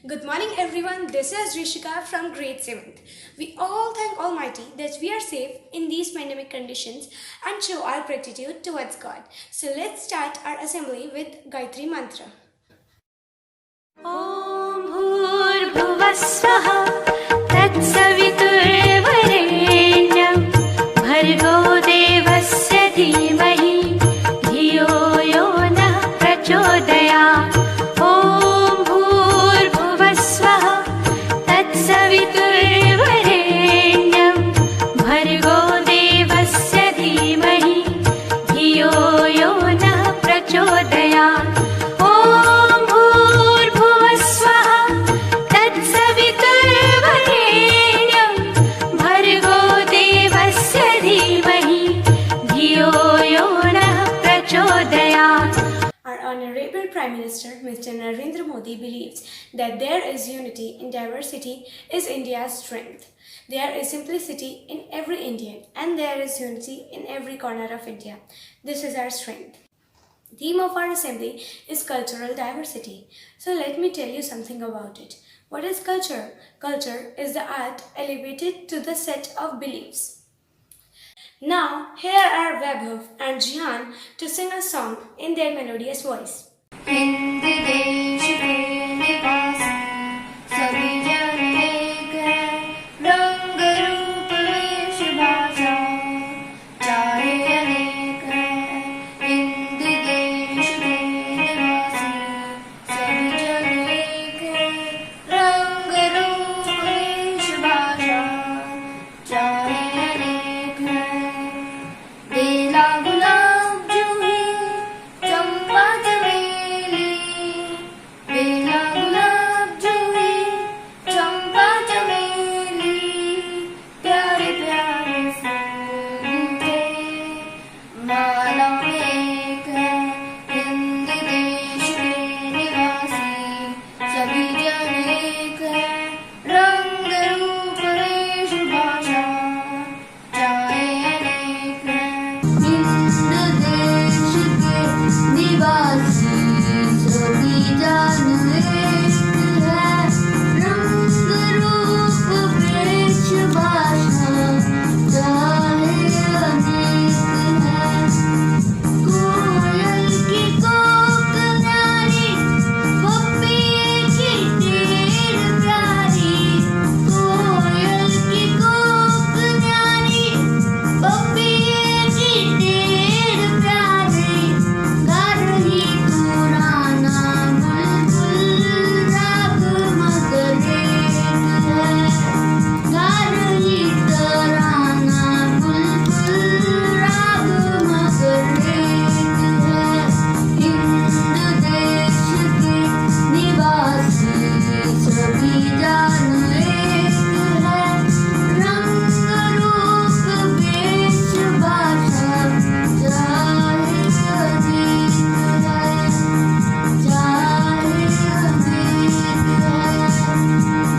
Good morning, everyone. This is Rishika from grade 7th. We all thank Almighty that we are safe in these pandemic conditions and show our gratitude towards God. So let's start our assembly with Gayatri Mantra. ॐ भूर्भुवस्वः तत्सवितुर्वरेण्यं भर्गो देवस्य धीमहि धियो यो नः प्रचोदयात् ॐ भूर्भुवस्वः तत्सवितुर्वरेण्यं भर्गो देवस्य धीमहि धियो यो नः प्रचोदयात् Our Honorable Prime Minister, Mr. Narendra Modi, believes that there is unity in diversity is India's strength. There is simplicity in every Indian and there is unity in every corner of India. This is our strength. The theme of our assembly is cultural diversity. So let me tell you something about it. What is culture? Culture is the art elevated to the set of beliefs. Now, here are Vaibhav and Jihan to sing a song in their melodious voice. Hind देश में निवासी सभी जन एक है, रंग रूप वेश भाषा चाहे अनेक है। हिंद देश में निवासी सभी जन एक है, रंग रूप वेश भाषा चाहे अनेक है। बेला गुलाब जूही चंपा चमेली, बेला गुलाब जूही चंपा चमेली, प्यारे प्यारे फूल थे माला एक है। हिंद देश में निवासी सभी जन एक है, रंग रूप वेश भाषा चाहे अनेक है। हिंद देश के निवासी सभी जान एक है, रंग रूप वेश भाषा चाहे अनेक है। कोयल की कोक न्यारी, पपी की टेर प्यारी, कोयल की कोक न्यारी, पपी की टेर प्यारी, गा रही पुराना बुलबुल राग मगर एक है, गा रही तराना बुलबुल राग मगर एक है। हिंद देश के निवासी सभी जान एक है, रंग रूप वेश भाषा चाहे अनेक है, चाहे अनेक है,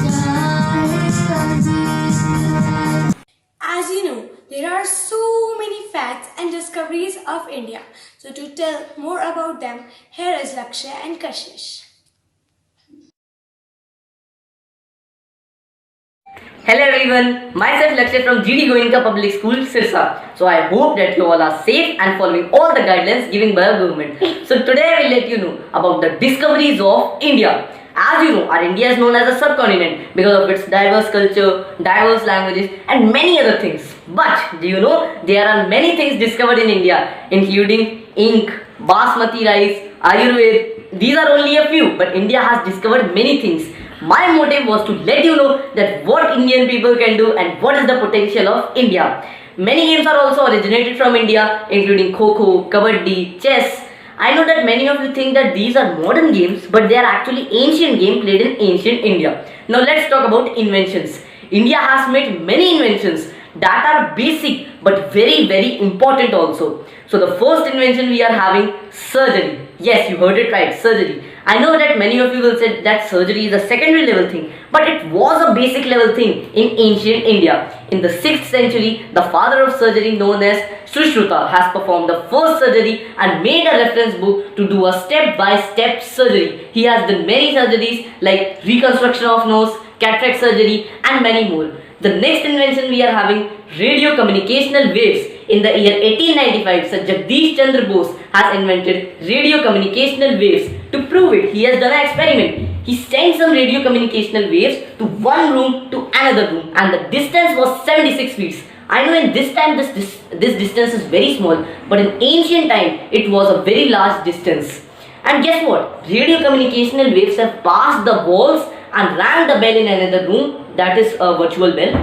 चाहे अनेक है। As you know, there are so many facts and discoveries of India. So to tell more about them, here is Lakshya and Kashish. Hello everyone, myself Lakshya from GD Goenka Public School, Sirsa. So I hope that you all are safe and following all the guidelines given by our government. So today I will let you know about the discoveries of India. As you know, our India is known as a subcontinent because of its diverse culture, diverse languages and many other things. But do you know there are many things discovered in India, including ink, basmati rice, Ayurveda. These are only a few, but India has discovered many things. My motive was to let you know that what Indian people can do and what is the potential of India. Many games are also originated from India, including Kho-Kho, Kabaddi, chess. I know that many of you think that these are modern games, but they are actually ancient games played in ancient India. Now let's talk about inventions. India has made many inventions that are basic but very important also. So the first invention we are having, surgery. Yes, you heard it right, surgery. I know that many of you will say that surgery is a secondary level thing, but it was a basic level thing in ancient India. In the 6th century, the father of surgery known as Sushruta has performed the first surgery and made a reference book to do a step-by-step surgery. He has done many surgeries like reconstruction of nose, cataract surgery and many more. The next invention we are having, radio communicational waves. In the year 1895, Sir Jagdish Chandra Bose has invented radio communicational waves. To prove it, he has done an experiment. He sent some radio communicational waves to one room to another room and the distance was 76 feet. I know in this time this distance is very small, but in ancient time it was a very large distance. And guess what? Radio communicational waves have passed the walls and rang the bell in another room, that is a virtual bell.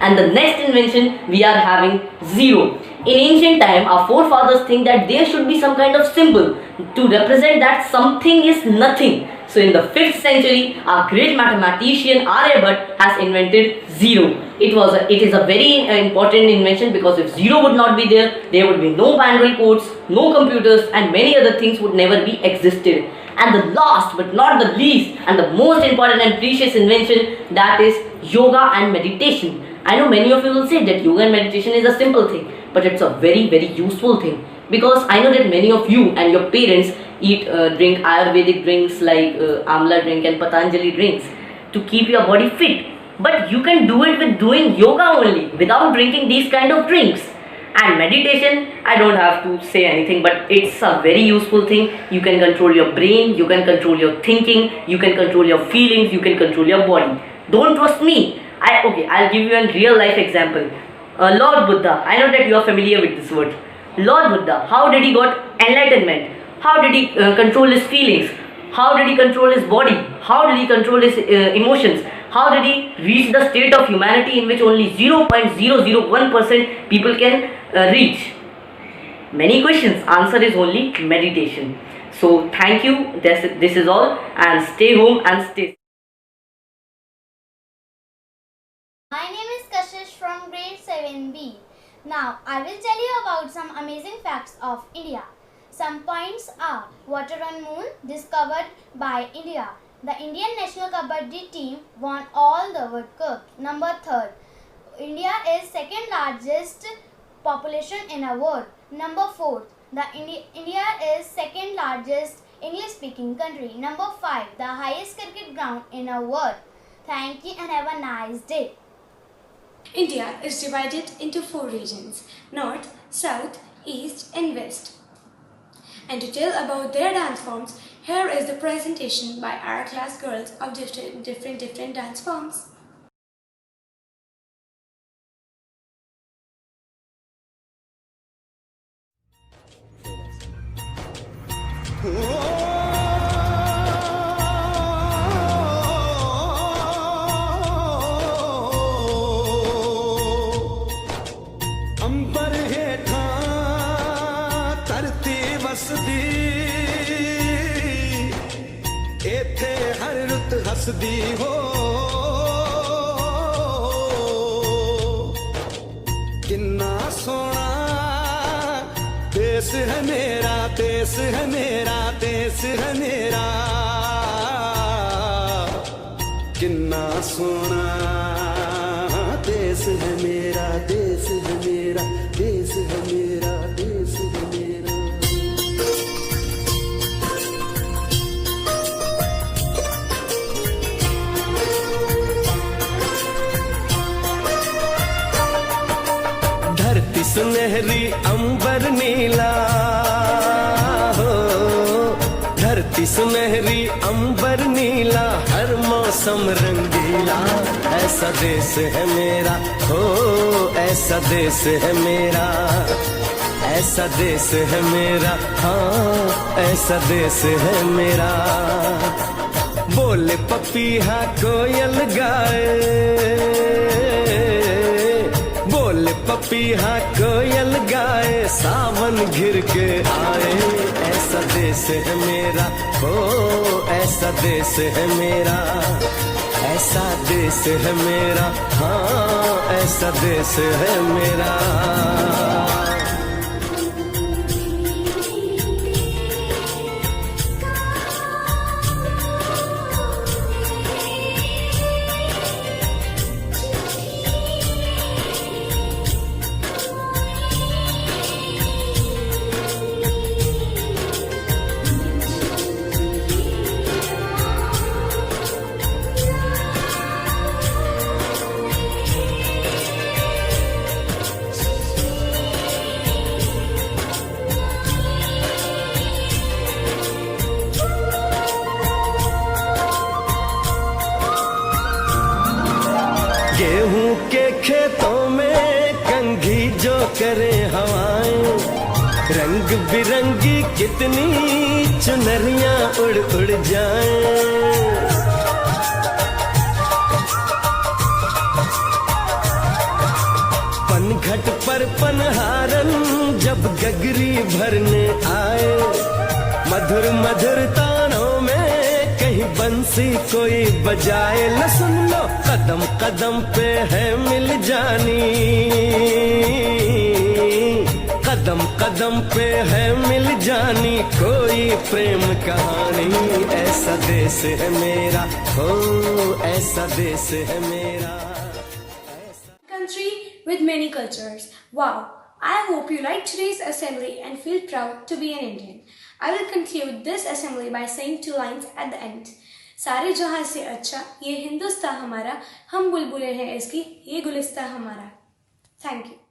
And the next invention we are having, zero. In ancient time, our forefathers think that there should be some kind of symbol to represent that something is nothing. So in the 5th century, our great mathematician Aryabhatta has invented zero. It is a very important invention because if zero would not be there, there would be no binary codes, no computers and many other things would never be existed. And the last but not the least and the most important and precious invention, that is yoga and meditation. I know many of you will say that yoga and meditation is a simple thing, but it's a very useful thing, because I know that many of you and your parents drink Ayurvedic drinks like Amla drink and Patanjali drinks to keep your body fit. But you can do it with doing yoga only, without drinking these kind of drinks. And meditation, I don't have to say anything, but it's a very useful thing. You can control your brain, you can control your thinking, you can control your feelings, you can control your body. Don't trust me. I'll give you a real life example. Lord Buddha, I know that you are familiar with this word. Lord Buddha, how did he got enlightenment? How did he control his feelings? How did he control his body? How did he control his emotions? How did he reach the state of humanity in which only 0.001% people can reach? Many questions. Answer is only meditation. So thank you. This is all, and stay home and stay. My name is Kashish from grade 7B. Now I will tell you about some amazing facts of India. Some points are: water on moon discovered by India. The Indian national kabaddi team won all the World Cup. Number 3rd, India is second largest population in the world. Number 4th, India is second largest English speaking country. Number 5, the highest cricket ground in the world. Thank you and have a nice day. India is divided into 4 regions: North, South, East and West. And to tell about their dance forms, here is the presentation by our class girls of different dance forms. अंबर हेठा धरती वसदी एथे हर रुत हसदी हो किन्ना सोना देश है मेरा, देश है मेरा, देश है मेरा, किन्ना सोना देश है मेरा, देश है मेरा, देश है मेरा, देश है मेरा। धरती सुनहरी अंबर नीला हो, धरती सुनहरी अंबर नीला, हर मौसम रंगीला, ऐसा देश है मेरा हो, ऐसा देश है मेरा, ऐसा देश है मेरा, हाँ ऐसा देश है मेरा। बोले पपीहा कोयल गाए, बोले पपीहा कोयल गाए, सावन घिर के आए, ऐसा देश है मेरा हो, ऐसा देश है मेरा, ऐसा देश है मेरा, हाँ ऐसा देश है मेरा। गेहूं के खेतों में कंघी जो करे हवाएं, रंग बिरंगी कितनी चुनरियां उड़ उड़ जाएं। पनघट पर पनहारन जब गगरी भरने आए, मधुर मधुर तानों में कहीं बंसी कोई बजाए। ल सुन लो कदम कदम पे है मिल जानी, कदम कदम पे है मिल जानी कोई प्रेम कहानी। ऐसा देश है मेरा, हो ऐसा देश है मेरा। Country with many cultures. Wow! I hope you liked today's assembly and feel proud to be an Indian. I will conclude this assembly by saying 2 lines at the end. सारे जहां से अच्छा ये हिंदुस्तान हमारा, हम बुलबुलें हैं इसकी, ये गुलिस्तान हमारा. Thank you.